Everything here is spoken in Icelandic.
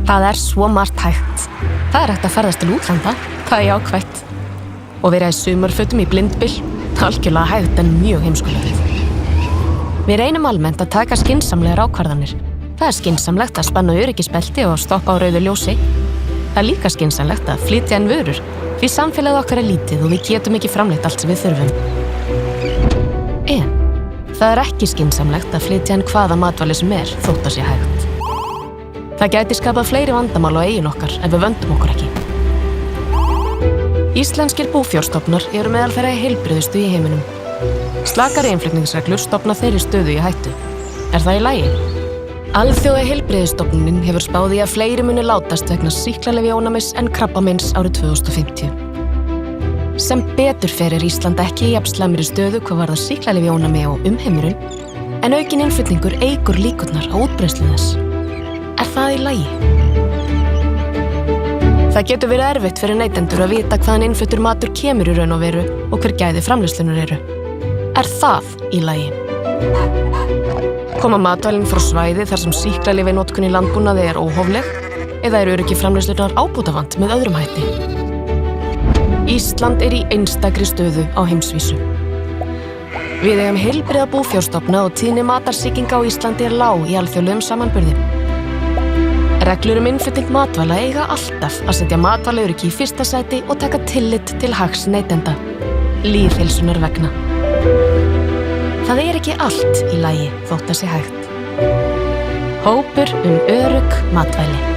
Það svo margt hægt. Það hægt að ferðast til útlanda, það jákvætt. Og vera í sumarfötum í blindbyl, algjörlega hægt en mjög heimskulegt. Við reynum almennt að taka skynsamlegar ákvarðanir. Það skynsamlegt að spanna öryggisbelti og stoppa á rauðu ljósi. Það líka skynsamlegt að flytja inn vörur, því samfélagið okkar lítið og við getum ekki framleitt allt sem við þurfum. En það ekki skynsamlegt að flytja inn hvaða matvæli sem þótt að sé hægt. Það gæti skapað fleiri vandamál á eigin okkar ef við vöndum okkur ekki. Íslenskir búfjárstofnar eru meðal þeirra heilbrigðustu í heiminum. Slakari innflutningsreglur stofna þeirri stöðu í hættu. Það í lagi? Alþjóða heilbrigðisstofnunin hefur spáð í að fleiri muni látast vegna sýklalyfjaónæmis en krabbameins árið 2050. Sem betur fer Ísland ekki í jafn slæmri stöðu hvað varðar sýklalyfjaónæmi og umheimurinn, en aukinn innflutningur eykur líkurnar á útbreiðslu þess. Það í lagi? Það getur verið erfitt fyrir neytendur að vita hvaðan innfluttur matur kemur í raun og veru og hver gæði framleiðslunnar eru. Það í lagi? Koma matvælin frá svæði þar sem sýklalyfjanotkun í landbúnaði óhófleg eða öryggi framleiðslunnar ábótavant með öðrum hætti? Ísland í einstakri stöðu á heimsvísu. Við eigum heilbrigða búfjárstofna og tíðni matarsýkinga á Íslandi lág í alþjóðlegum samanburði. Reglur innflutning matvæla eiga alltaf að setja matvælaöryggi í fyrsta sæti og taka tillit til hags neytenda, lýðheilsunnar vegna. Það ekki allt í lagi þótt að sé hægt. Hópur örugg matvæli.